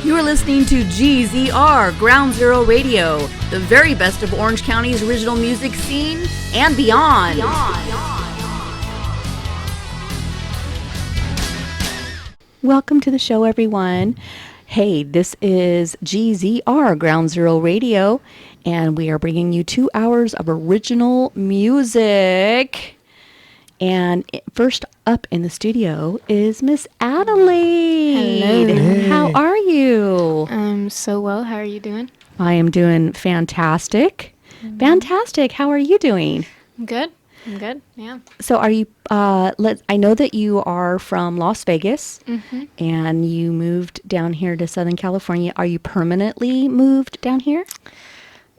You're listening to GZR, Ground Zero Radio, the very best of Orange County's original music scene and beyond. Welcome to the show, everyone. Hey, this is GZR, Ground Zero Radio, and we are bringing you 2 hours of original music. And first up in the studio is Miss Adelaide. Hello. Hey. How are you? I'm so well. How are you doing? I am doing fantastic. Fantastic. How are you doing? I'm good. I'm good. Yeah. So are you, I know that you are from Las Vegas and you moved down here to Southern California. Are you permanently moved down here?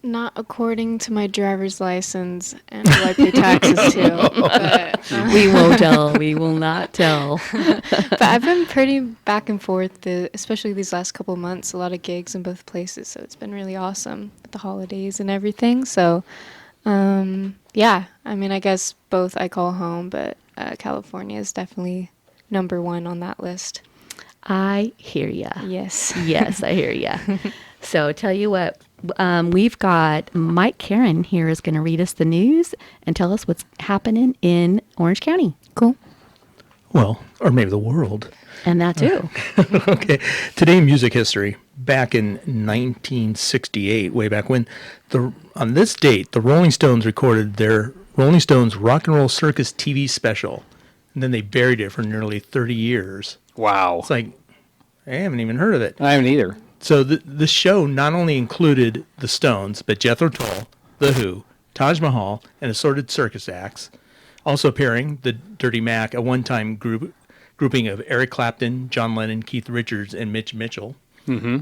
Not according to my driver's license and who I pay taxes to. But, We won't tell. We will not tell. but I've been pretty back and forth, especially these last couple of months. A lot of gigs in both places. So it's been really awesome with the holidays and everything. So, yeah. I mean, I guess both I call home, but California is definitely number one on that list. I hear ya. Yes. Yes, I hear ya. So tell you what, we've got Mike Karen here is going to read us the news and tell us what's happening in Orange County. Cool. Well, or maybe the world. And that too. Okay. Today in music history, back in 1968, way back when, on this date, the Rolling Stones recorded their Rolling Stones Rock and Roll Circus TV special. And then they buried it for nearly 30 years. Wow. It's like, I haven't even heard of it. I haven't either. So the show not only included the Stones, but Jethro Tull, The Who, Taj Mahal, and assorted circus acts. Also appearing, the Dirty Mac, a one-time grouping of Eric Clapton, John Lennon, Keith Richards, and Mitch Mitchell. Mm-hmm.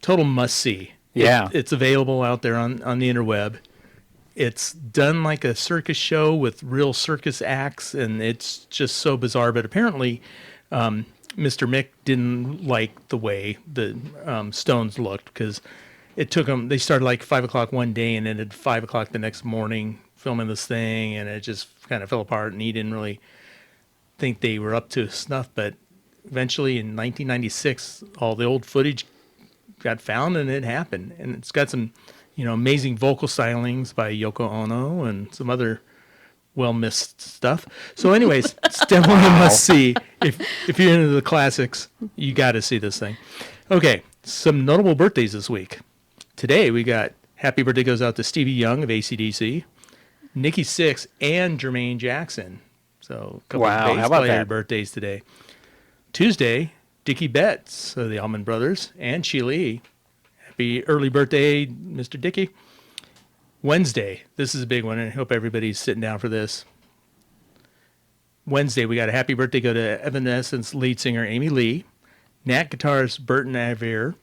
Total must-see. Yeah. It's available out there on the interweb. It's done like a circus show with real circus acts, and it's just so bizarre. But apparently, Mr. Mick didn't like the way the Stones looked because it took them, they started like 5 o'clock one day and ended 5 o'clock the next morning filming this thing, and it just kind of fell apart, and he didn't really think they were up to snuff. But eventually in 1996, all the old footage got found, and it happened. And it's got some, amazing vocal stylings by Yoko Ono and some other well-missed stuff. So anyways, it's definitely a must-see. If you're into the classics, you got to see this thing. Okay, some notable birthdays this week. Today we got happy birthday goes out to Stevie Young of AC/DC, Nikki Sixx, and Jermaine Jackson. So a couple Wow, of bass how about player that? birthdays today. Tuesday, Dickie Betts of the Allman Brothers and Sheila E. Happy early birthday, Mr. Dickie. Wednesday, this is a big one, and I hope everybody's sitting down for this. Wednesday, we got a happy birthday go to Evanescence lead singer Amy Lee, Nat guitarist Burton Avere,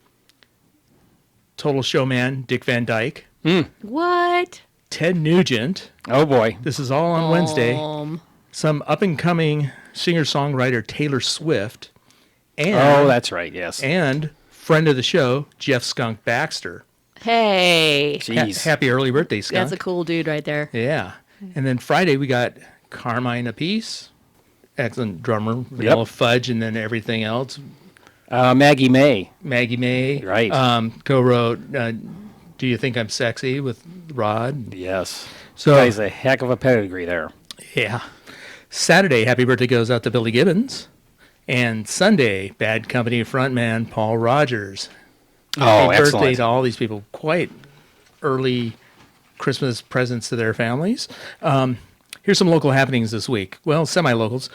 Total Showman Dick Van Dyke, What? Ted Nugent. Oh, boy. This is all on Wednesday. Some up-and-coming singer-songwriter Taylor Swift, and Oh, that's right, yes. and friend of the show Jeff Skunk Baxter. Hey. Jeez. Happy early birthday, Skunk. That's a cool dude right there. Yeah. And then Friday, we got Carmine Appice, excellent drummer, Vanilla Fudge, and then everything else. Maggie May. Maggie May. Right. Co-wrote Do You Think I'm Sexy with Rod. Yes. So, Guy's a heck of a pedigree there. yeah. Saturday, happy birthday goes out to Billy Gibbons. And Sunday, Bad Company frontman Paul Rogers. Oh, Happy birthday excellent. to all these people. Quite early Christmas presents to their families. Here's some local happenings this week. Well, semi-locals.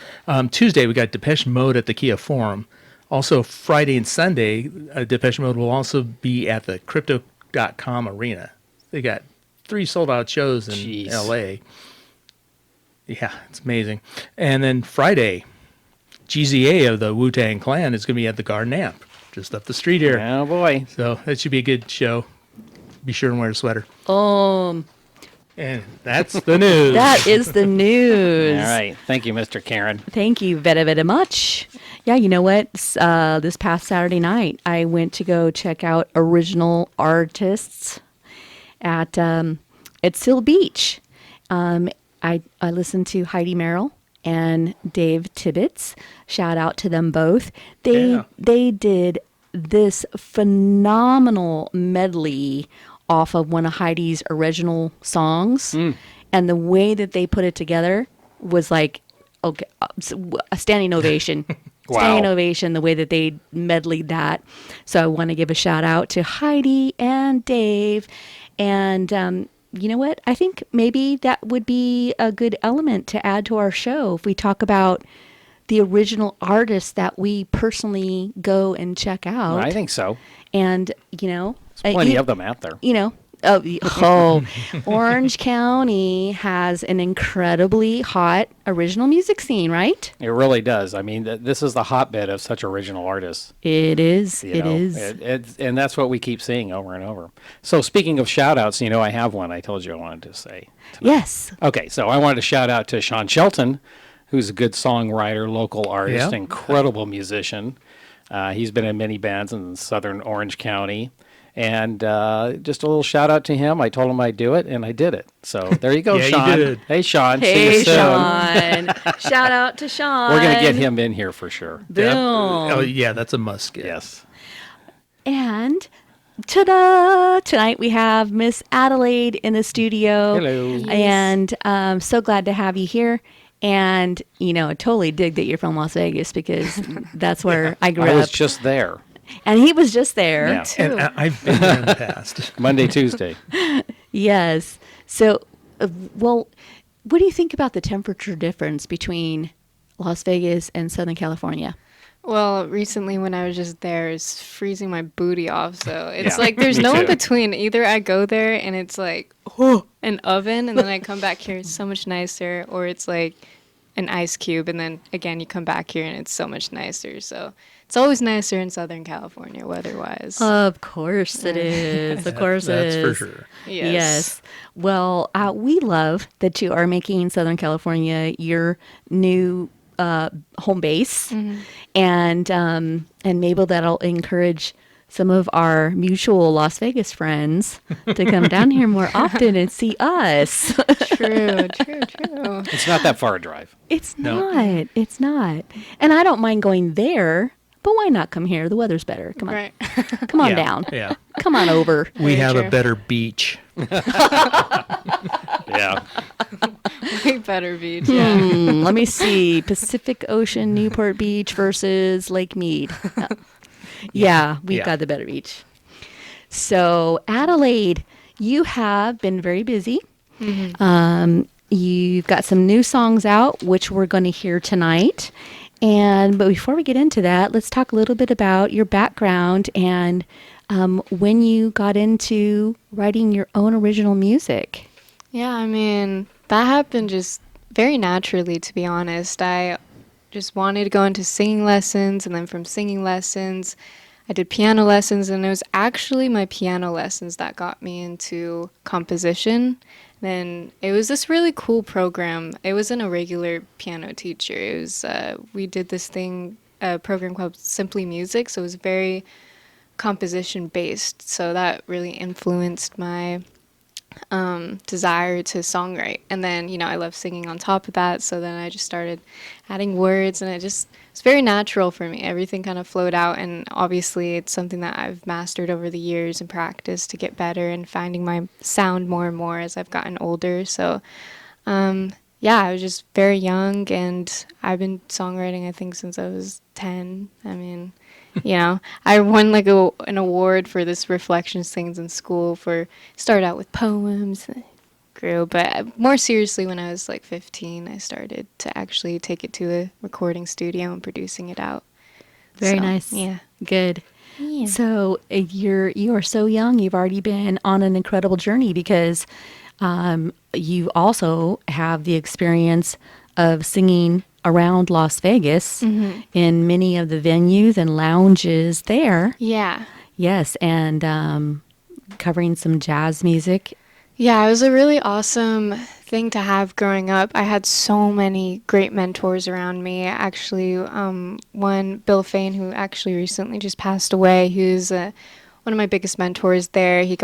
Tuesday, we got Depeche Mode at the Kia Forum. Also, Friday and Sunday, Depeche Mode will also be at the Crypto.com Arena. They got 3 sold-out shows in Jeez. L.A. Yeah, it's amazing. And then Friday, GZA of the Wu-Tang Clan is going to be at the Garden Amp, just up the street here. Oh, boy. So that should be a good show. Be sure and wear a sweater. And that's the news. That is the news. All right. Thank you, Mr. Karen. Thank you very, very much. Yeah, you know what? This past Saturday night, I went to go check out original artists at Seal Beach. I listened to Heidi Merrill and Dave Tibbetts. Shout out to them both. They did this phenomenal medley off of one of Heidi's original songs. And the way that they put it together was like, okay, a standing ovation. Wow. Standing ovation, the way that they medleyed that. So I want to give a shout out to Heidi and Dave. And you know what? I think maybe that would be a good element to add to our show if we talk about the original artists that we personally go and check out. I think so. And, you know, There's plenty of them out there. you know, oh, Orange County has an incredibly hot original music scene, right? It really does. I mean, this is the hotbed of such original artists. It is. You It know, is. and that's what we keep seeing over and over. So speaking of shout outs, you know, I have one I told you I wanted to say. Yes. Okay, so I wanted to shout out to Sean Shelton, who's a good songwriter, local artist, Yeah. incredible musician. He's been in many bands in southern Orange County. And just a little shout out to him. I told him I'd do it, and I did it. So there you go, Yeah, you Sean. did. Hey, Sean. See Hey, you soon. Sean. Shout out to Sean. We're going to get him in here for sure. Boom. Oh, yeah, that's a must get. Yes. And ta-da! Tonight we have Miss Adelaide in the studio. Hello. And so glad to have you here. And, you know, I totally dig that you're from Las Vegas because that's where I grew I up. was just there And he was just there. Yeah. Too. And I've been there in the past. Monday, Tuesday. Yes. So, well, what do you think about the temperature difference between Las Vegas and Southern California? Well, recently when I was just there, it's freezing my booty off. So it's Yeah, like there's me no in too. between. Either I go there and it's like an oven, and then I come back here, it's so much nicer, or it's like an ice cube, and then again you come back here and it's so much nicer. So it's always nicer in Southern California weather-wise. Of course it is. Of course it That's is. for sure. Yes. Well, we love that you are making Southern California your new home base, and maybe that'll encourage some of our mutual Las Vegas friends to come down here more often and see us. True. It's not that far a drive. It's No. not. It's not. And I don't mind going there, but why not come here? The weather's better. Come on. Right. Come on Yeah, down. Yeah. Come on over. We Very have true. a better beach. Yeah. Way better beach. Yeah. Let me see. Pacific Ocean, Newport Beach versus Lake Mead. Yeah, we've Yeah. got the better beach. So, Adelaide, you have been very busy. You've got some new songs out, which we're going to hear tonight. But before we get into that, let's talk a little bit about your background and when you got into writing your own original music. Yeah, I mean, that happened just very naturally, to be honest. I just wanted to go into singing lessons, and then from singing lessons, I did piano lessons, and it was actually my piano lessons that got me into composition. Then it was this really cool program. It wasn't a regular piano teacher. It was we did this thing, a program called Simply Music, so it was very composition based. So that really influenced my desire to songwrite. And then, you know, I love singing on top of that. So then I just started adding words, and it's very natural for me. Everything kind of flowed out. And obviously it's something that I've mastered over the years and practiced to get better and finding my sound more and more as I've gotten older. So, yeah, I was just very young, and I've been songwriting, I think, since I was 10. I mean, you know, I won like an award for this reflections things in school for started out with poems, grew, but more seriously when I was like 15, I started to actually take it to a recording studio and producing it out. Very So, nice. Yeah. Good. Yeah. So you are so young. You've already been on an incredible journey because you also have the experience of singing around Las Vegas in many of the venues and lounges there. Yeah. Yes, and covering some jazz music. Yeah, it was a really awesome thing to have growing up. I had so many great mentors around me. Actually, one, Bill Fain, who actually recently just passed away, who's one of my biggest mentors there. He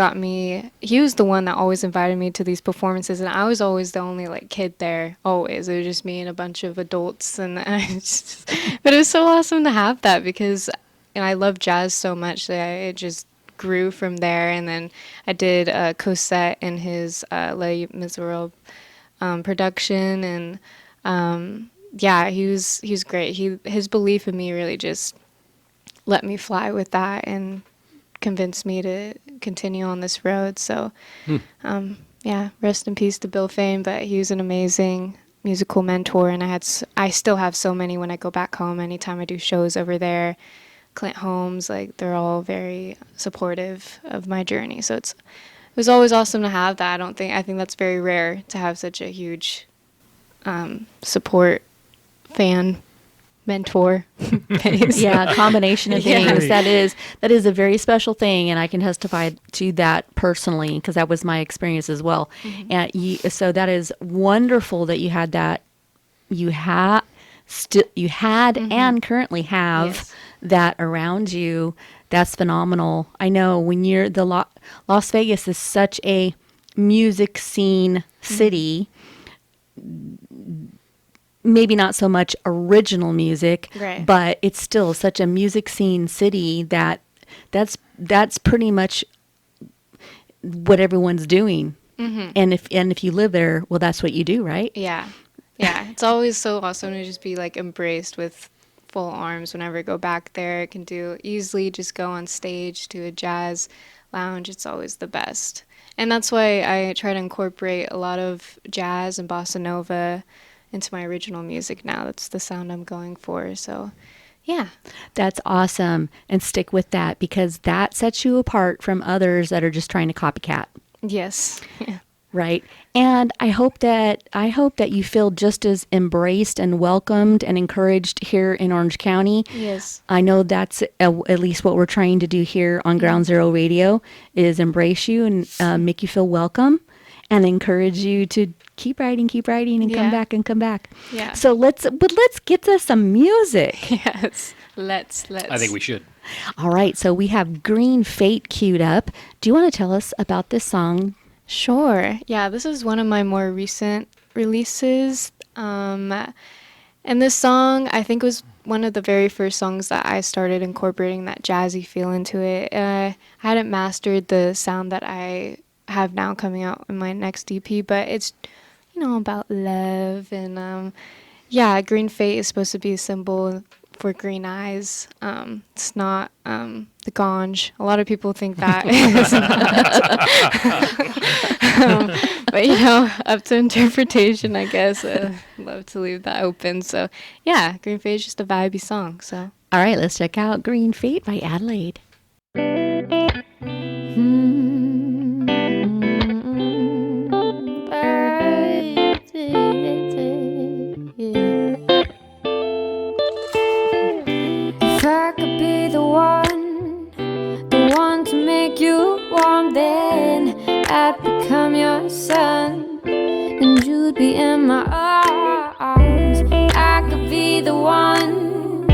was the one that always invited me to these performances, and I was always the only like kid there, always. It was just me and a bunch of adults, and but it was so awesome to have that because and I love jazz so much that it just grew from there. And then I did KOCI in his Les Miserables production, and yeah, he was great. His belief in me really just let me fly with that and convinced me to continue on this road. So yeah, rest in peace to Bill Fame, but he was an amazing musical mentor, and I still have so many when I go back home. Anytime I do shows over there, Clint Holmes, like they're all very supportive of my journey. So it was always awesome to have that. I think that's very rare to have such a huge support fan mentor base. Yeah, combination of Yeah. things. That is a very special thing, and I can testify to that personally because that was my experience as well. And so that is wonderful that you had that. You had and currently have Yes. that around you. That's phenomenal. I know when you're Las Vegas is such a music scene city. Maybe not so much original music, Right. but it's still such a music scene city that's pretty much what everyone's doing. And if you live there, well, that's what you do, right? Yeah. Yeah. It's always so awesome to just be like embraced with full arms whenever I go back there. I can easily just go on stage to a jazz lounge. It's always the best. And that's why I try to incorporate a lot of jazz and bossa nova into my original music now. That's the sound I'm going for. So yeah. That's awesome. And stick with that because that sets you apart from others that are just trying to copycat. Yes. Yeah. Right. And I hope that you feel just as embraced and welcomed and encouraged here in Orange County. Yes. I know that's at least what we're trying to do here on Ground Zero Radio is embrace you and make you feel welcome and encourage you to keep writing and Yeah. come back. Yeah. So let's get to some music. Yes. Let's. I think we should. All right. So we have Green Fate queued up. Do you want to tell us about this song? Sure. Yeah, this is one of my more recent releases. And this song, I think, was one of the very first songs that I started incorporating that jazzy feel into it. I hadn't mastered the sound that I have now coming out in my next EP, but it's, about love. And yeah, Green Fate is supposed to be a symbol for green eyes. It's not the ganj. A lot of people think that. But up to interpretation, I guess. Love to leave that open. So yeah, Green Fate is just a vibey song. So All right, let's check out Green Fate by Adelaide. If I could be the one to make you warm, then I'd become your sun, and you'd be in my arms. I could be the one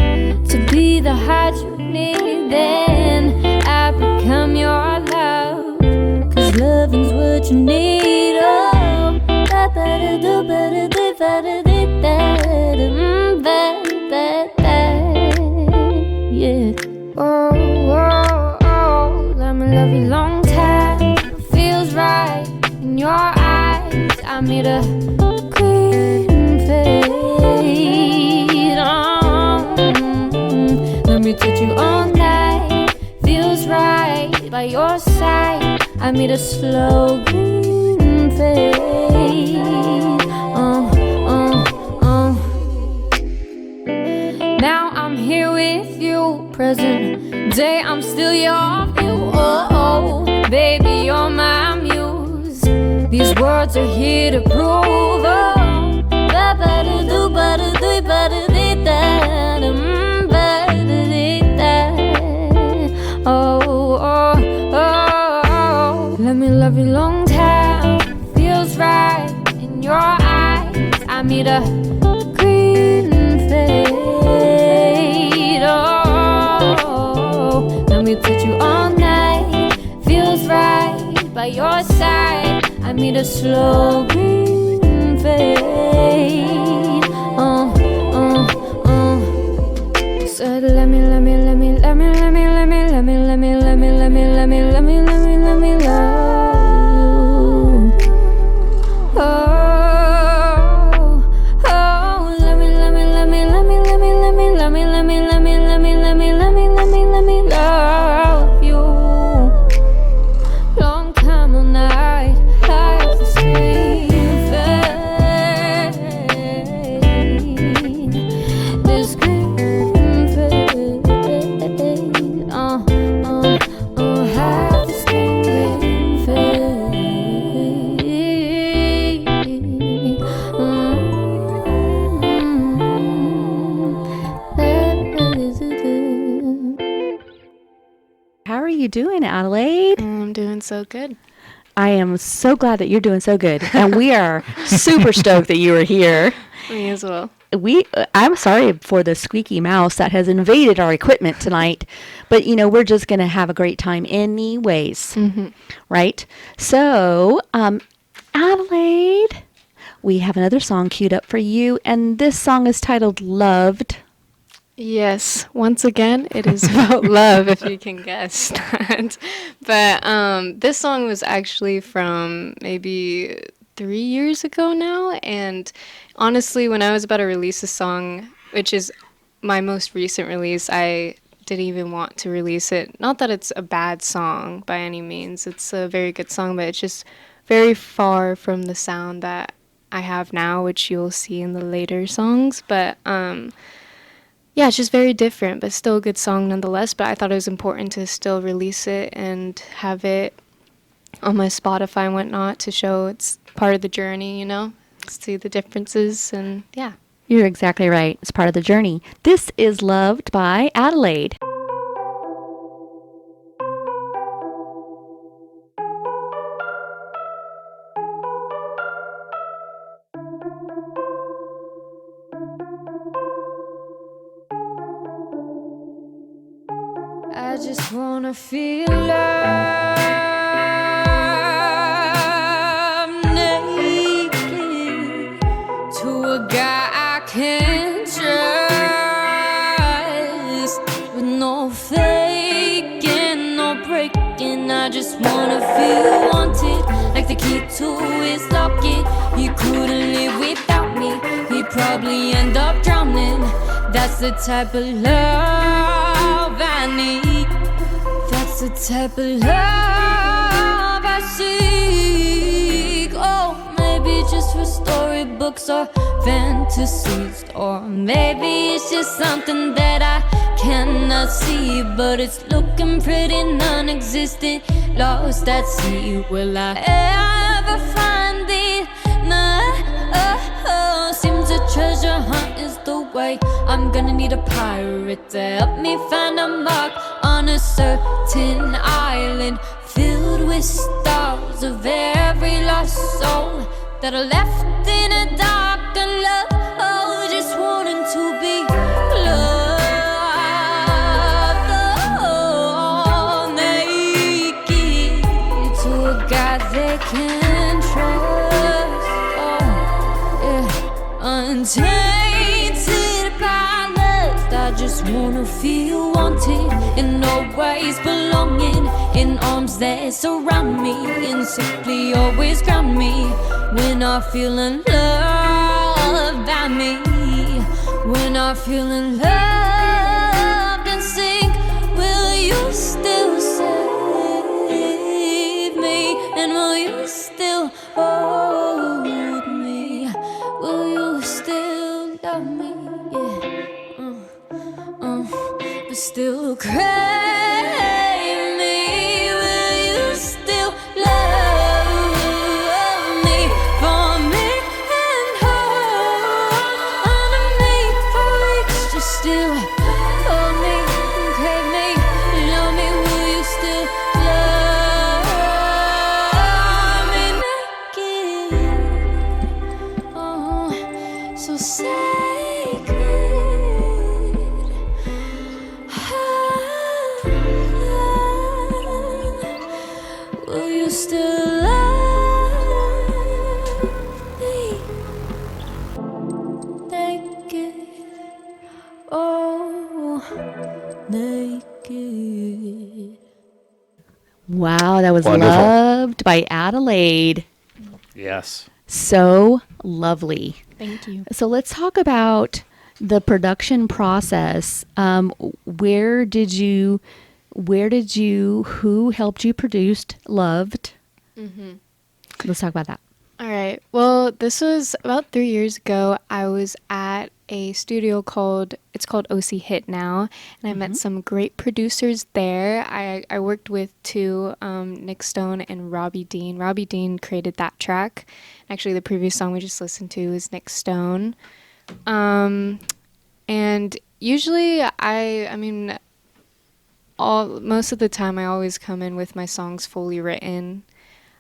to be the heart you need, then I'd become your love, 'cause loving's what you need. Oh, ba-ba-da-do, ba-da-do, ba-da-do, yeah. Oh, oh, oh, let me love you long time. Feels right in your eyes. I made a green fade. Oh, let me touch you all night. Feels right by your side. I made a slow green fade. Now I'm here with you, present day, I'm still your view. Oh, oh, baby, you're my muse. These words are here to prove. Oh, ba-ba-da-do, ba-da-do, ba-da-dee-da, ba-da-dee-da. Oh, oh, oh, let me love you long time. Feels right in your eyes. I made a green fade. Oh, let me touch you all night. Feels right by your side. I made a slow green fade. Said let me let me, let me, let me, let me, let me, let me, let me, let me love you. Oh, oh, let me, let me, let me, let me, let me, let me, let me, let me, let me, let me, let me, let me, let me, let me love you. Long time all night, like the screen fade. The screen fade. Half the screen fade. How are you doing, Adelaide? I'm doing so good. I am so glad that you're doing so good. And we are super stoked that you are here. Me as well. I'm sorry for the squeaky mouse that has invaded our equipment tonight, but we're just going to have a great time anyways. Right? So, Adelaide, we have another song queued up for you, and this song is titled Loved. Yes, once again, it is about love, if you can guess that. But this song was actually from maybe 3 years ago now. And honestly, when I was about to release a song, which is my most recent release, I didn't even want to release it. Not that it's a bad song by any means. It's a very good song, but it's just very far from the sound that I have now, which you'll see in the later songs. But yeah, it's just very different, but still a good song nonetheless. But I thought it was important to still release it and have it on my Spotify and whatnot to show it's part of the journey, see the differences, and yeah. You're exactly right. It's part of the journey. This is Loved by Adelaide. I just wanna feel love naked to a guy I can trust, with no faking, no breaking. I just wanna feel wanted, like the key to his locket. He couldn't live without me, he'd probably end up drowning. That's the type of love I need. That's the type of love I seek. Oh, maybe just for storybooks or fantasies, or maybe it's just something that I cannot see, but it's looking pretty non-existent, lost at sea. Will I ever find it? No. Seems a treasure hunt is the way. I'm gonna need a pirate to help me find a mark on a certain island filled with stars of every lost soul that are left in a dark and love. Oh, just wanting to be loved, oh, naked to a God they can trust. Oh, yeah, untainted by lust. I just wanna feel wanted, and always belonging in arms that surround me and simply always ground me when I'm feeling loved by me. When I'm feeling loved and sing, will you still save me? And will you still hold me? Will you still love me? Yeah. But still crave me. Will you still love me for me and hold underneath for reach? Just still hold me, crave me, love me. Will you still love me naked? Oh, so sacred. Will you still love me naked? Oh, naked. Wow, that was Wonderful. loved by Adelaide. Yes. So lovely. Thank you. So let's talk about the production process. Who helped you produce Loved? Let's talk about that. All right. Well, this was about 3 years ago. I was at a studio called OC Hit now, and I met some great producers there. I worked with two, Nick Stone and Robbie Dean. Robbie Dean created that track. Actually, the previous song we just listened to is Nick Stone. And usually, most of the time, I always come in with my songs fully written.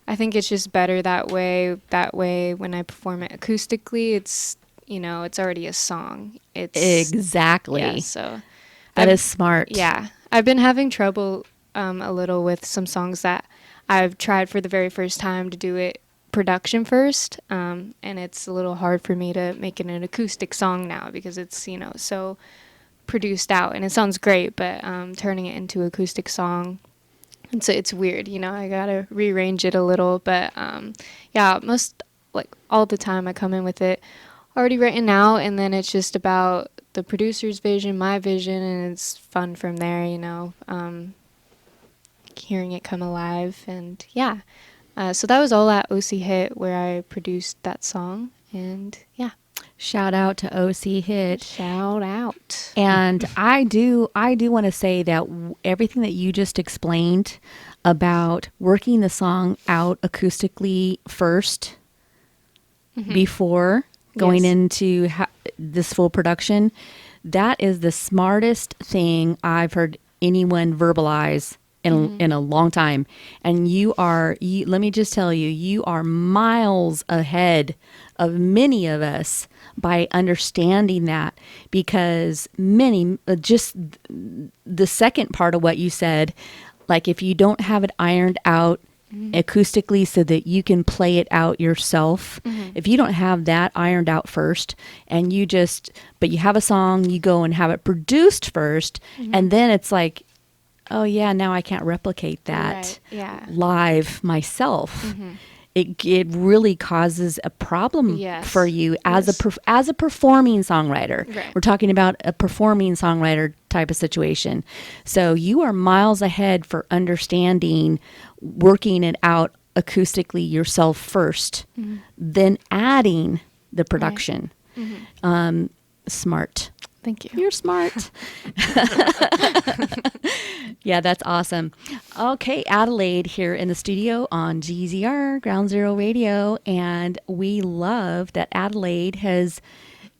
I think it's just better that way. That way, when I perform it acoustically, it's already a song. It's Exactly. Yeah, so That I've- is smart. Yeah, I've been having trouble a little with some songs that I've tried for the very first time to do it production first, and it's a little hard for me to make it an acoustic song now because it's so produced out and it sounds great, but turning it into acoustic song. And so it's weird, I gotta rearrange it a little, but yeah, all the time I come in with it already written out, and then it's just about the producer's vision, my vision, and it's fun from there, hearing it come alive, and yeah. So that was all at OC Hit where I produced that song, and yeah. Shout out to OC Hit. Shout out. And I do want to say that everything that you just explained about working the song out acoustically first before going Yes. into this full production, that is the smartest thing I've heard anyone verbalize in a long time. And let me just tell you, you are miles ahead of many of us by understanding that, because just the second part of what you said, like if you don't have it ironed out acoustically so that you can play it out yourself, if you don't have that ironed out first and but you have a song, you go and have it produced first, and then it's like, oh yeah, now I can't replicate that Right, yeah. live myself. It really causes a problem Yes. for you as Yes. as a performing songwriter. Right. We're talking about a performing songwriter type of situation. So you are miles ahead for understanding working it out acoustically yourself first, then adding the production. Smart. Thank you. You're smart. Yeah, that's awesome. Okay, Adelaide here in the studio on GZR, Ground Zero Radio, and we love that Adelaide has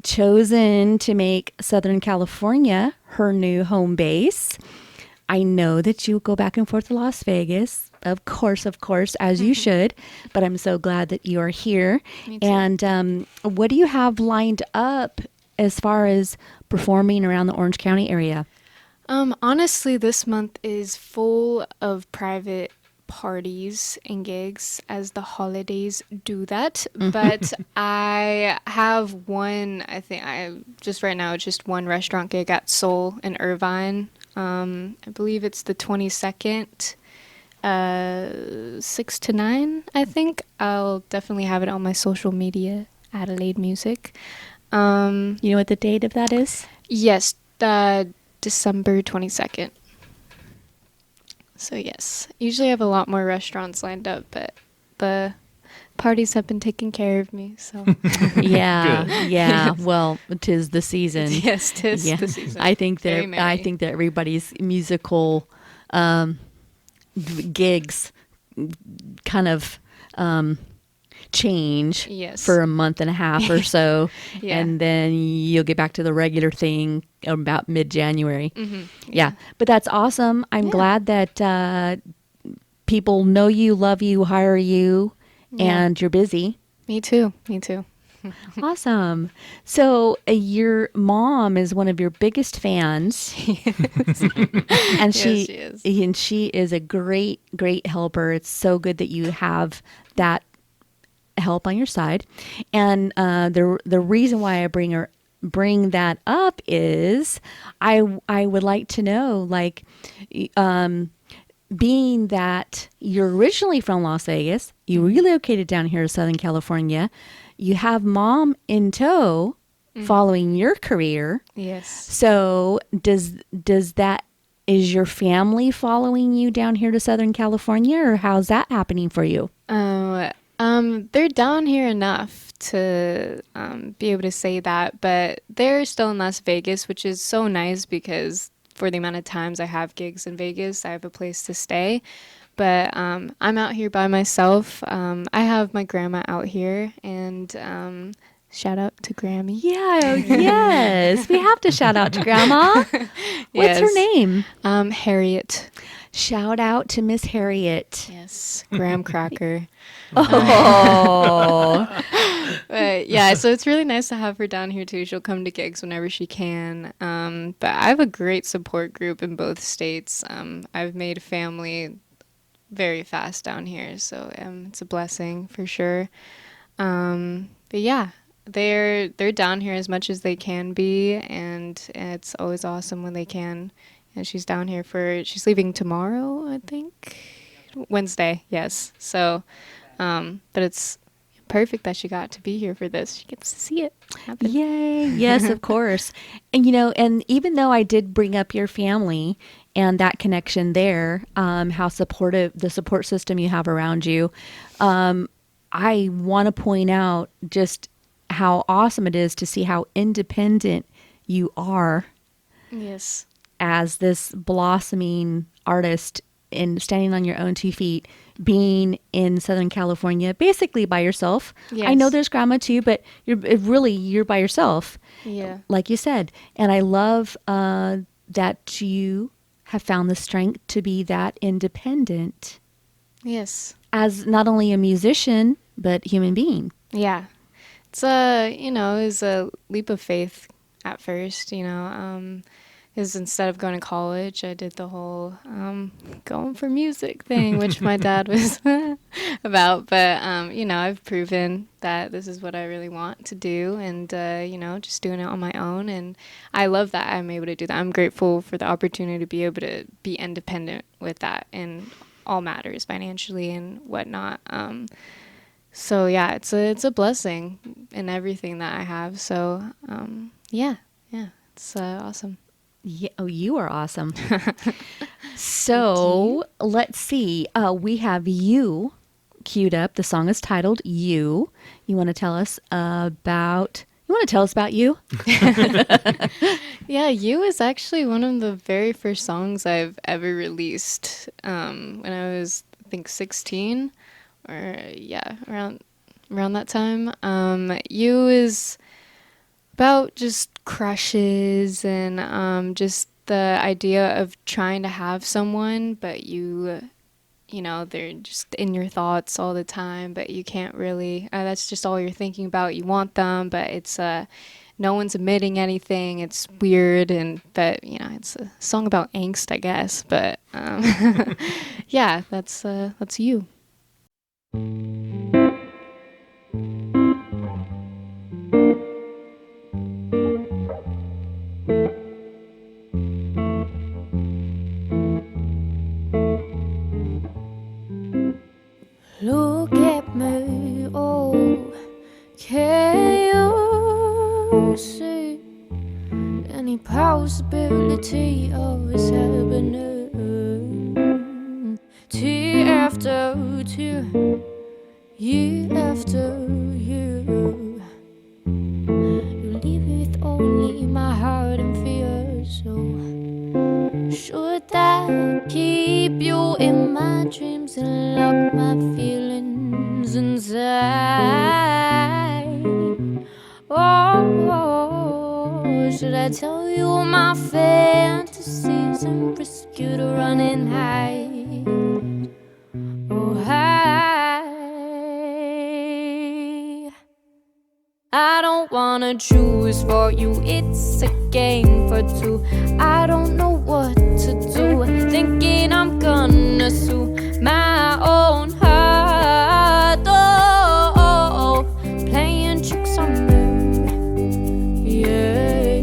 chosen to make Southern California her new home base. I know that you go back and forth to Las Vegas, of course, as you should, but I'm so glad that you are here. Me too. And what do you have lined up as far as performing around the Orange County area? Honestly, this month is full of private parties and gigs as the holidays do that. But I have right now it's just one restaurant gig at Soul in Irvine. I believe it's the 22nd, 6 to 9, I think. I'll definitely have it on my social media, Adelaide Music. You know what the date of that is? Yes, December 22nd. So yes, usually I have a lot more restaurants lined up, but the parties have been taking care of me. So Yeah, yeah. Well, 'tis the season. yes, tis Yeah. the season. I think Very that merry. everybody's musical gigs kind of change Yes. for a month and a half or so, Yeah. and then you'll get back to the regular thing about mid-January. Yeah, but that's awesome. I'm glad that people know you, love you, hire you, and you're busy. Me too. Me too. Awesome. So your mom is one of your biggest fans, and Yes, she is. and she is a great, great helper. It's so good that you have that help on your side. And the reason why I bring that up is I would like to know, like, being that you're originally from Las Vegas, you relocated down here to Southern California, you have mom in tow following your career. Yes. So does that, is your family following you down here to Southern California, or how's that happening for you? They're down here enough to be able to say that, but they're still in Las Vegas, which is so nice because for the amount of times I have gigs in Vegas, I have a place to stay. But I'm out here by myself. I have my grandma out here, and shout out to Grammy. Yeah, yes. We have to shout out to Grandma. What's her name? Harriet. Shout out to Miss Harriet. Yes, graham cracker. Oh. But yeah, so it's really nice to have her down here too. She'll come to gigs whenever she can. But I have a great support group in both states. I've made family very fast down here, so it's a blessing for sure. But yeah, they're down here as much as they can be, and it's always awesome when they can. And she's down here she's leaving tomorrow, I think. Wednesday, yes. So, but it's perfect that she got to be here for this. She gets to see it happen. Yay. Yes, of course. And, and even though I did bring up your family and that connection there, how supportive, the support system you have around you, I want to point out just how awesome it is to see how independent you are. Yes. As this blossoming artist and standing on your own 2 feet, being in Southern California, basically by yourself. Yes. I know there's grandma too, but you're by yourself. Yeah. Like you said. And I love that you have found the strength to be that independent. Yes. As not only a musician, but human being. Yeah. It's it was a leap of faith at first, is instead of going to college, I did the whole going for music thing, which my dad was about. But, I've proven that this is what I really want to do, and, just doing it on my own. And I love that I'm able to do that. I'm grateful for the opportunity to be able to be independent with that in all matters, financially and whatnot. So, yeah, it's a blessing in everything that I have. So, yeah, it's awesome. Yeah, oh, you are awesome. So let's see. We have You queued up. The song is titled You. You want to tell us about You? Yeah, You is actually one of the very first songs I've ever released when I was, I think, 16 or around that time. You is about just crushes and just the idea of trying to have someone, but they're just in your thoughts all the time, but you can't really, that's just all you're thinking about. You want them, but it's no one's admitting anything. It's weird, but it's a song about angst, I guess. But yeah, that's You. Look at me, oh, KOCI. Any possibility of us happening? Tear after tear, year after year. You leave with only my heart and fear. So should I keep you in my dreams and lock my feelings inside? Oh, should I tell you my fantasies and risk you to run and hide? Oh, I don't wanna choose for you, it's a game for two. I don't know what to do, thinking I'm gonna sue my own heart. Oh, playing tricks on me, yeah,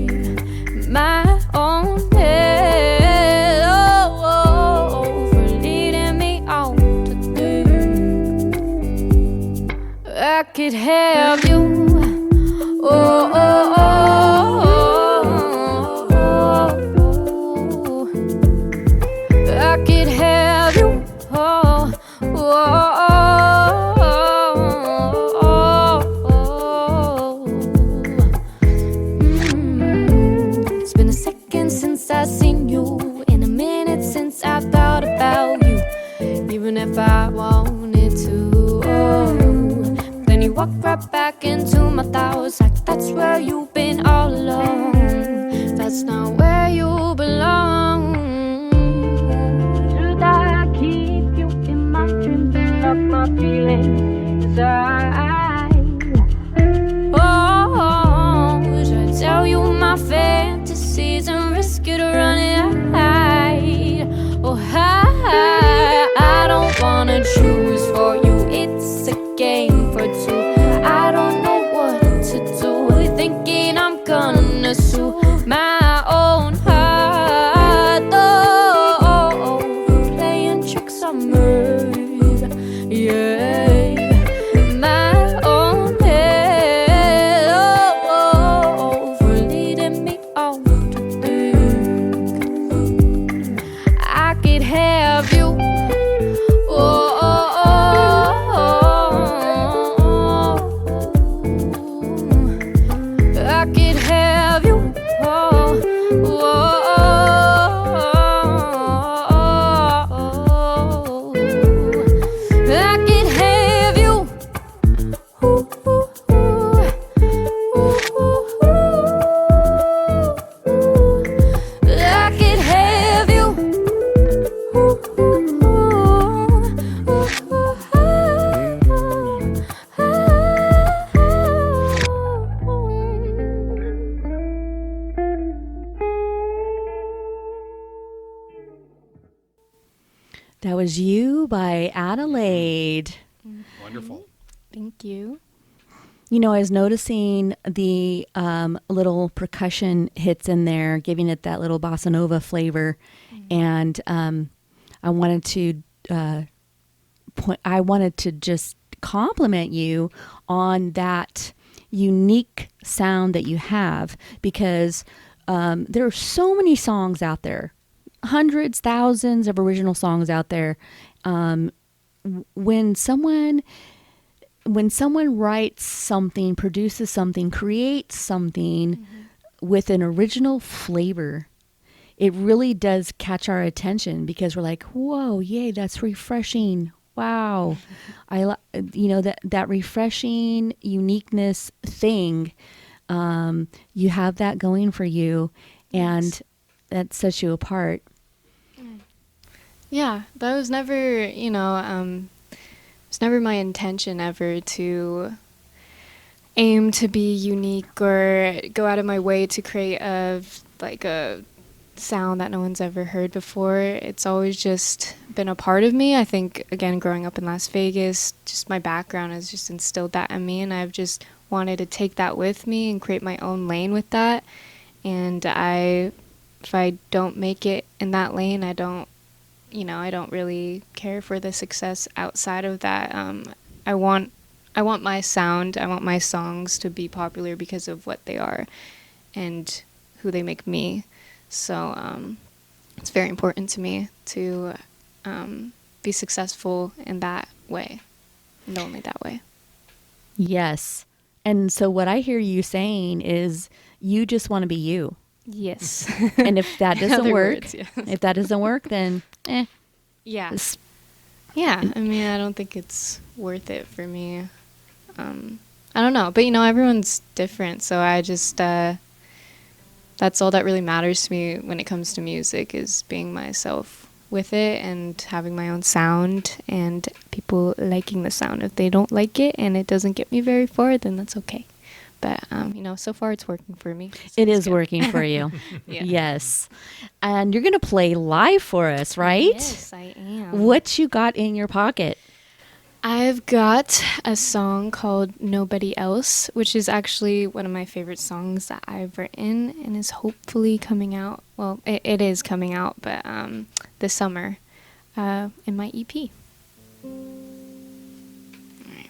my own head. Oh, for leaving could have you. Oh, oh, oh, oh, oh. I could have you. Oh, oh, oh, oh. It's been a second since I seen you, in a minute since I thought about you, even if I wanted to. Oh. Then you walk right back into my thoughts, like that's where you've been all along. That's not where you belong. Should I keep you in my dreams and lock my feelings inside? Oh, should I tell you my fantasies and risk it running high? Oh, I don't wanna choose for you. It's a game for two. I don't know what to do, thinking I'm gonna sue my own heart. Oh, playing tricks on me, yeah, my own head. Oh, for leading me on to think I could have you. Oh, I could have you. Oh, I could have you. I could have you. That was You by Adelaide. Wonderful. Thank you. You know, I was noticing the little percussion hits in there, giving it that little bossa nova flavor, and I wanted to just compliment you on that unique sound that you have, because there are so many songs out there, hundreds, thousands of original songs out there. When someone writes something, produces something, creates something with an original flavor, it really does catch our attention, because we're like, whoa, yay, that's refreshing. Wow. That refreshing uniqueness thing, you have that going for you, and that sets you apart. Yeah, that was never, it's never my intention ever to aim to be unique or go out of my way to create a sound that no one's ever heard before. It's always just been a part of me. I think, again, growing up in Las Vegas, just my background has just instilled that in me, and I've just wanted to take that with me and create my own lane with that. And if I don't make it in that lane, I don't really care for the success outside of that. I want my sound, I want my songs to be popular because of what they are and who they make me. So it's very important to me to be successful in that way, and only that way. Yes. And so what I hear you saying is you just want to be you. Yes. And if that doesn't Other work, words, yes. if that doesn't work, then Yeah. Yeah, I mean, I don't think it's worth it for me. I don't know, but everyone's different, so I just that's all that really matters to me when it comes to music, is being myself with it and having my own sound and people liking the sound. If they don't like it and it doesn't get me very far, then that's okay. But, so far it's working for me. So it is good. working for you. Yeah. Yes. And you're going to play live for us, right? Yes, I am. What you got in your pocket? I've got a song called Nobody Else, which is actually one of my favorite songs that I've written and is hopefully coming out. Well, it is coming out, but this summer in my EP. All right.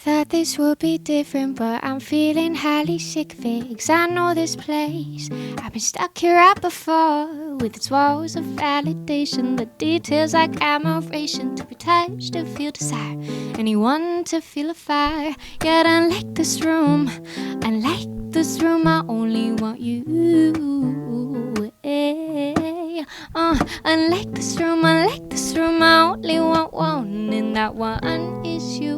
thought this would be different, but I'm feeling highly sick of it. 'Cause I know this place, I've been stuck here out before, with its walls of validation, the details like admiration, to be touched to feel desire, anyone to feel a fire. Yet unlike this room, I only want you. Unlike this room, I only want one, and that one is you.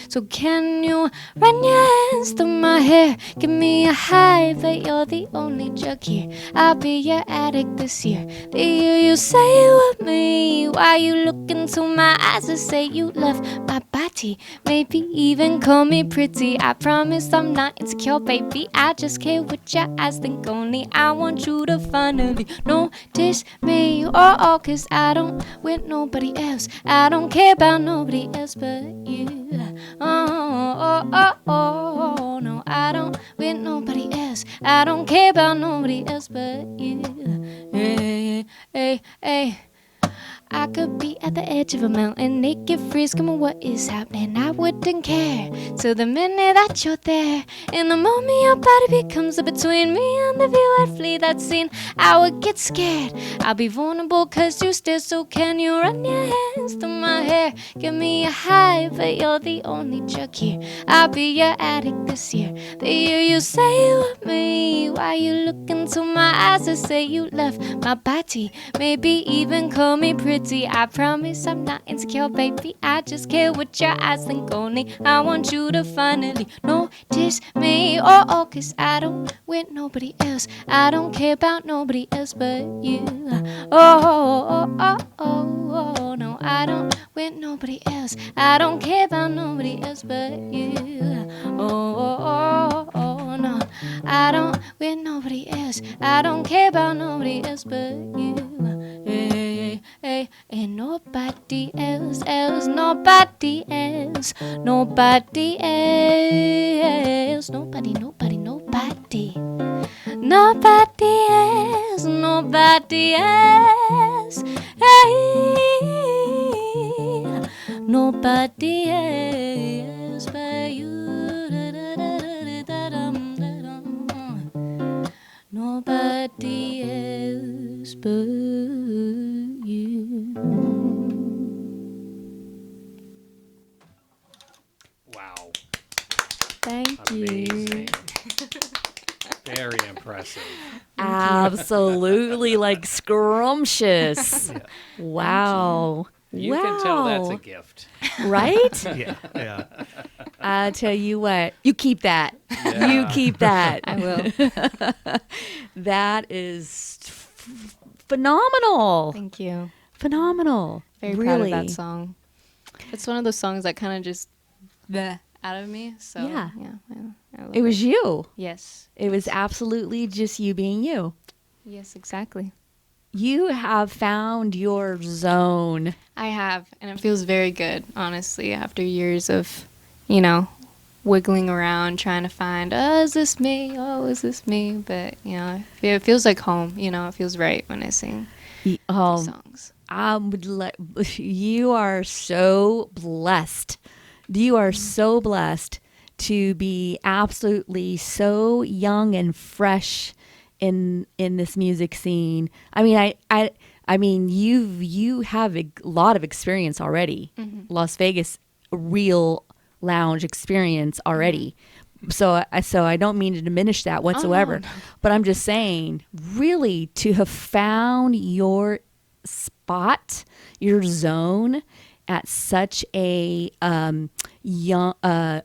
So can you run your hands through my hair, give me a high, but you're the only drug here. I'll be your addict this year. The year you say you want me, why you look into my eyes and say you love my body, maybe even call me pretty. I promise I'm not insecure, baby, I just care what your eyes think only. I want you to finally notice me, oh, 'cause I don't with nobody else, I don't care about nobody else but you. No, I don't with nobody else, I don't care about nobody else but you. Hey, hey, hey. I could be at the edge of a mountain, naked, free, screaming what is happening. I wouldn't care till the minute that you're there. In the moment your body becomes a between me and the view, I'd flee that scene. I would get scared, I'll be vulnerable 'cause you stare. So can you run your hands through my hair, give me a high, but you're the only drug here. I'll be your addict this year. The year you say you want me, why you look into my eyes and say you love my body, maybe even call me pretty. I promise I'm not insecure, baby, I just care what your eyes think only. I want you to finally notice me, oh, 'cause I don't with nobody else, I don't care about nobody else but you. No, I don't with nobody else, I don't care about nobody else but you. No, I don't with nobody else, I don't care about nobody else but you. And nobody else, nobody else, nobody else, nobody, nobody, nobody, nobody else, nobody else, hey, nobody else but you. Nobody else but you. Wow. Thank Amazing. Very impressive. Absolutely, like scrumptious. Yeah. Wow. You wow. can tell that's a gift. Right? Yeah, yeah. I tell you what, you keep that. Yeah. You keep that. I will. That is phenomenal. Thank you. Phenomenal. Very really. proud of that song. It's one of those songs that kind of just bleh out of me. So Yeah. I love It was you. Yes. It was absolutely just you being you. Yes, exactly. You have found your zone. I have, and it feels very good, honestly, after years of, wiggling around trying to find, is this me? Oh, is this me? But, it feels like home. It feels right when I sing these songs. I would you are so blessed. You are so blessed to be absolutely so young and fresh in this music scene. I mean, you have a lot of experience already. Mm-hmm. Las Vegas real lounge experience already. So I don't mean to diminish that whatsoever. no. But I'm just saying, really, to have found your spot, your zone at such a young,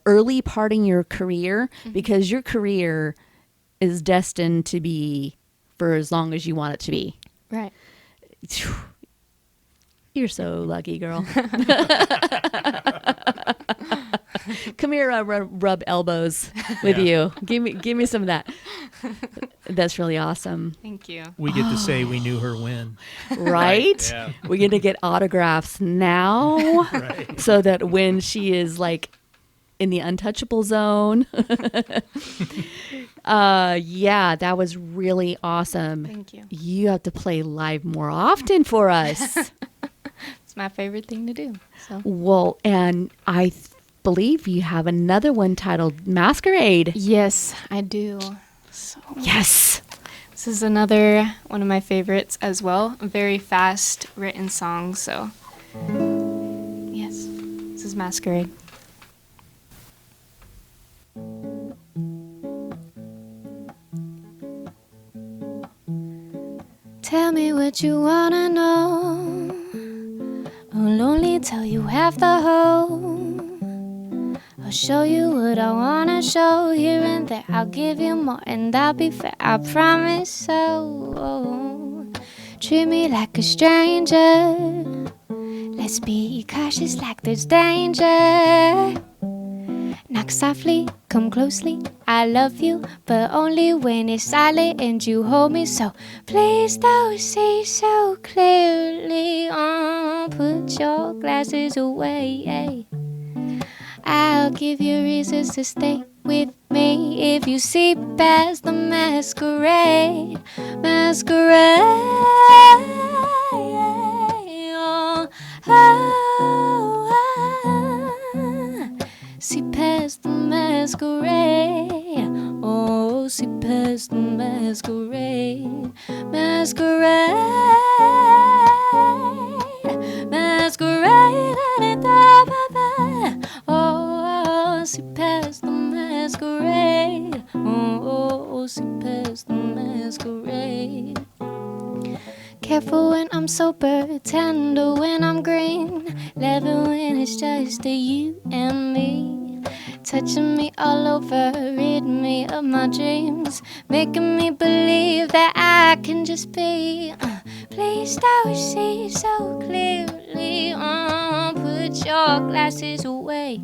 early part in your career, because your career is destined to be for as long as you want it to be. Right. You're so lucky, girl. Come here, rub elbows with you. Give me some of that. That's really awesome. Thank you. We get to say we knew her when. Right? Yeah. We're going to get autographs now Right. so that when she is like in the untouchable zone. Yeah, that was really awesome. Thank you. You have to play live more often for us. It's my favorite thing to do. So Well, and believe you have another one titled Masquerade. Yes, I do. So Yes. this is another one of my favorites as well. A very fast written song. So yes, this is Masquerade. Tell me what you wanna know. I'll only tell you half the whole. I'll show you what I wanna show. Here and there I'll give you more, and I'll be fair, I promise so. Treat me like a stranger. Let's be cautious like there's danger. Knock softly, come closely. I love you, but only when it's silent and you hold me. So please don't see so clearly. Put your glasses away. I'll give you reasons to stay with me if you see past the masquerade. Masquerade. See past the masquerade. Oh, see past the masquerade. Masquerade. Masquerade. Oh, see past the masquerade. Oh, see past the masquerade. Careful when I'm sober, tender when I'm green, loving when it's just you and me. Touching me all over, ridding me of my dreams, making me believe that I can just be. Please don't see so clearly. Put your glasses away.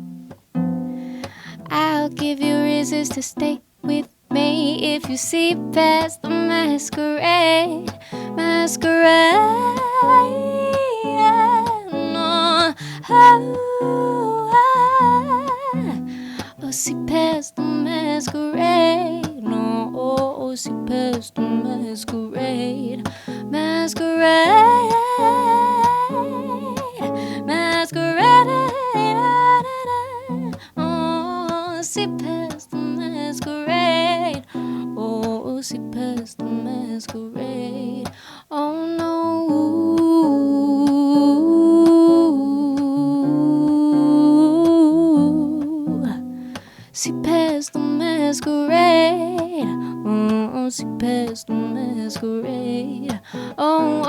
I'll give you reasons to stay with me if you see past the masquerade. Masquerade. Oh, see past the masquerade. No, oh, see past the masquerade. Masquerade. Masquerade. Oh, see past the masquerade. Oh, see past the masquerade. Oh no. See past the masquerade. Oh, see past the masquerade. Oh,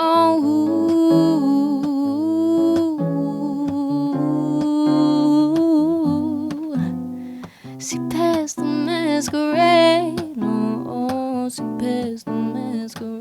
see past the masquerade. Oh, see past the masquerade.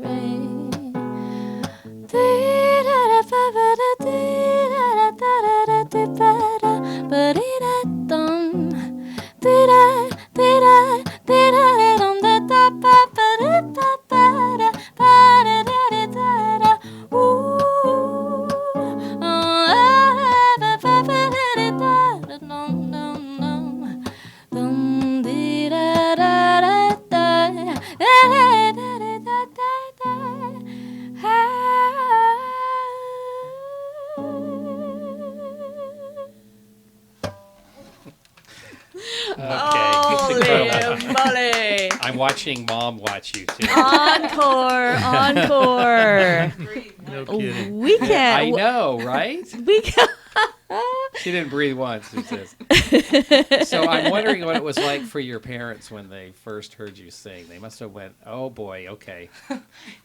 Incredible. Moly. I'm watching Mom watch you too. Encore. No kidding. We can't. I know, right? We can't. She didn't breathe once, she says. So I'm wondering what it was like for your parents when they first heard you sing. They must have went, oh boy, okay.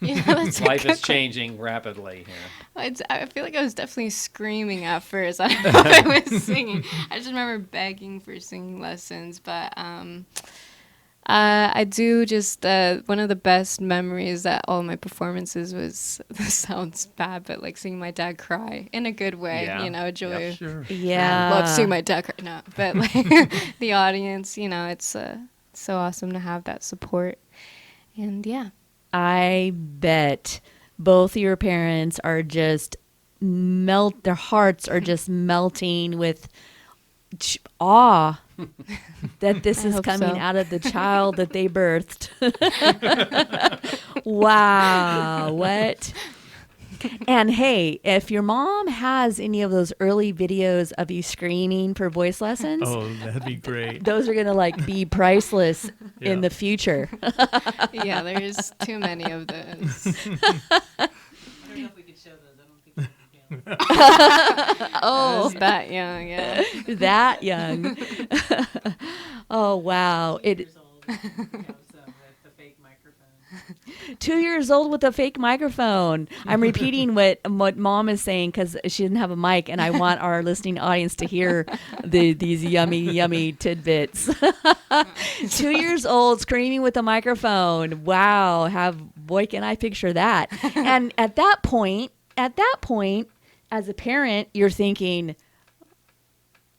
That's Life is changing rapidly here. I feel like I was definitely screaming at first. I don't know if I was singing. I just remember begging for singing lessons. But I do just, one of the best memories at all my performances was, this sounds bad, but like seeing my dad cry in a good way, Yeah. you know, joy. Yep, sure. Yeah. I love seeing my dad cry. No, but like the audience, you know, it's so awesome to have that support. And yeah. I bet both your parents are just their hearts are just melting with awe that this I is hope coming so. out of the child that they birthed. Wow. What And hey, if your mom has any of those early videos of you screaming for voice lessons, Oh, that'd be great. those are going to like be priceless Yeah. in the future. Yeah, there's too many of those. I don't know if we could show those. I don't think we can. Oh, that young, yeah. That young. Oh, wow. 2 years old, so with the fake microphone. 2 years old with a fake microphone. I'm repeating what mom is saying because she didn't have a mic, and I want our listening audience to hear these yummy tidbits. 2 years old screaming with a microphone. Wow. Boy, can I picture that. And at that point, as a parent, you're thinking,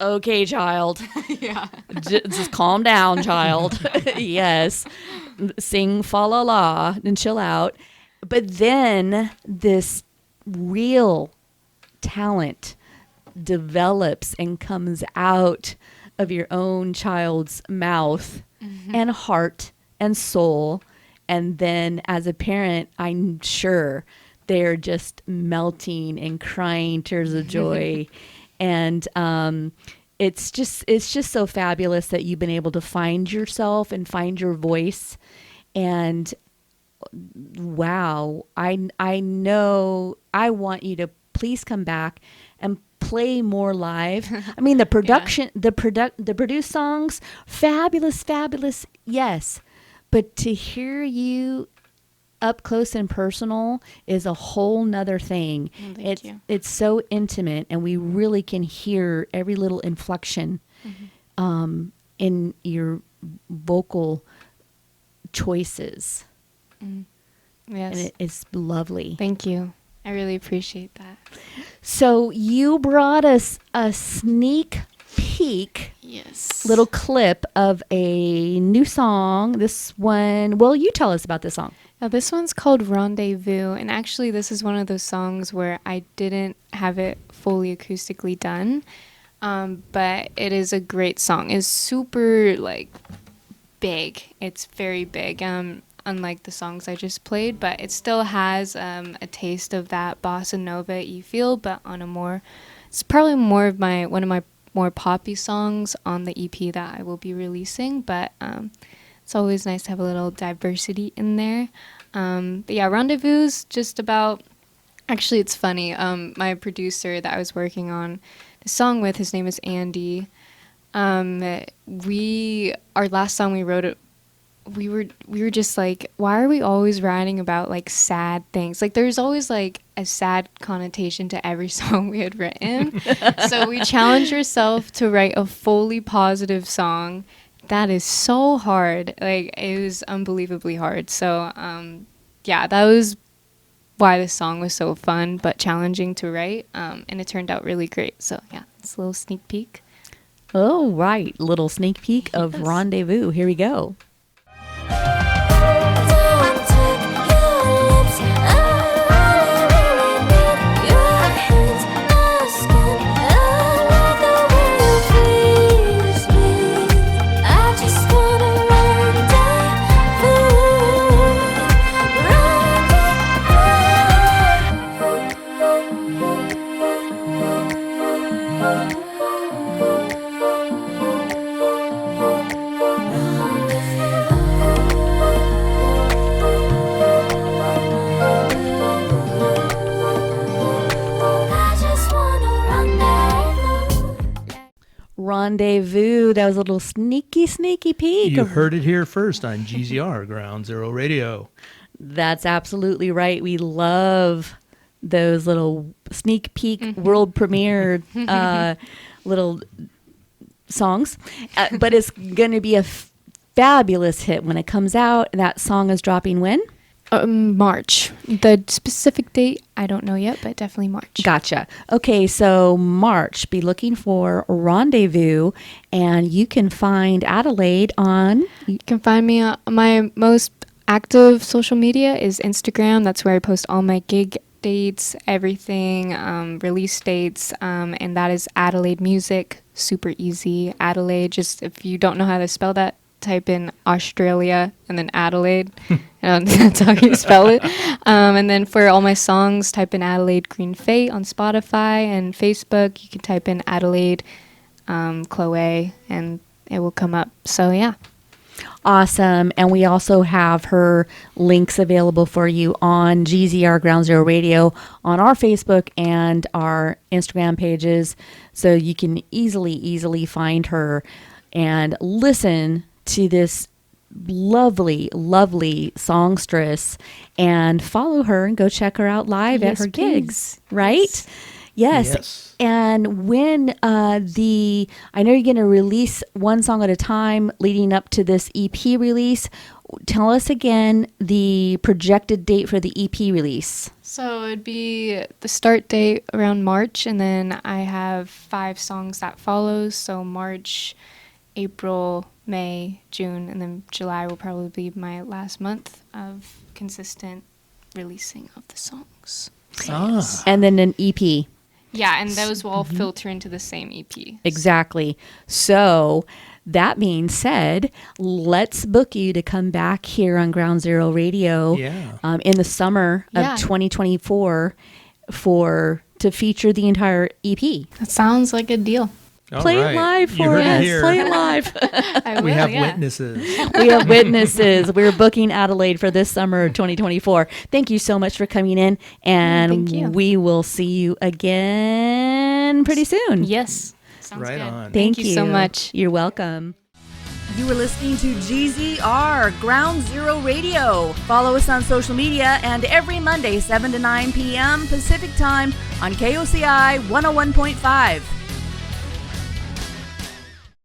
okay, child. Yeah. Just calm down, child. Yes. Sing fa la la and chill out. But then this real talent develops and comes out of your own child's mouth and heart and soul. And then as a parent, I'm sure they're just melting and crying tears of joy. And it's just so fabulous that you've been able to find yourself and find your voice. And wow, I know I want you to please come back and play more live. I mean, the production, the produced songs, fabulous, yes. But to hear you up close and personal is a whole nother thing. Thank you. It's so intimate, and we really can hear every little inflection in your vocal choices. Yes. And it's lovely. Thank you. I really appreciate that. So you brought us a sneak peek, Yes. little clip of a new song. This one, well, you tell us about this song. Now, this one's called Rendezvous, and actually this is one of those songs where I didn't have it fully acoustically done, but it is a great song. It's super, like, big. It's very big, unlike the songs I just played, but it still has a taste of that bossa nova you feel, but on a more, it's probably more of one of my more poppy songs on the EP that I will be releasing, but it's always nice to have a little diversity in there. But yeah, Rendezvous is just about, actually it's funny, my producer that I was working on the song with, his name is Andy. Our last song we wrote it, we were just like, why are we always writing about like sad things? Like there's always like a sad connotation to every song we had written. So we challenged ourselves to write a fully positive song. That is so hard. Like it was unbelievably hard. So yeah, that was why the song was so fun but challenging to write. And it turned out really great. So yeah, it's a little sneak peek. Oh, right. Little sneak peek of Rendezvous. Here we go. Rendezvous. That was a little sneaky peek. You heard it here first on GZR, Ground Zero Radio. That's absolutely right. We love those little sneak peek world premiere little songs. But it's going to be a fabulous hit when it comes out. That song is dropping when? March. The specific date, I don't know yet, but definitely March. Gotcha. Okay, so March, be looking for Rendezvous, and you can find Adelaide on... You can find me on my most active social media is Instagram. That's where I post all my gig dates, everything, release dates, and that is Adelaide Music. Super easy. Adelaide, just if you don't know how to spell that, type in Australia and then Adelaide. That's how you spell it. And then for all my songs, type in Adelaide Green Fate on Spotify and Facebook. You can type in Adelaide Chloe and it will come up. So yeah. Awesome. And we also have her links available for you on GZR Ground Zero Radio on our Facebook and our Instagram pages. So you can easily find her and listen to this lovely songstress and follow her and go check her out live at Yes, her gigs, please. right? Yes. And when I know you're going to release one song at a time leading up to this EP release. Tell us again the projected date for the EP release. So it'd be the start date around March, and then I have 5 songs that follows. So March, April, May, June, and then July will probably be my last month of consistent releasing of the songs. And then an EP. Yeah, and those will all filter into the same EP. Exactly. So that being said, let's book you to come back here on Ground Zero Radio in the summer of 2024 to feature the entire EP. That sounds like a deal. Play it live for us. Play it live. We have witnesses. We have witnesses. We're booking Adelaide for this summer of 2024. Thank you so much for coming in, and we will see you again pretty soon. Yes. Sounds Right good. on. Thank you so much. You're welcome. You were listening to GZR Ground Zero Radio. Follow us on social media and every Monday, 7 to 9 p.m. Pacific Time on KOCI 101.5.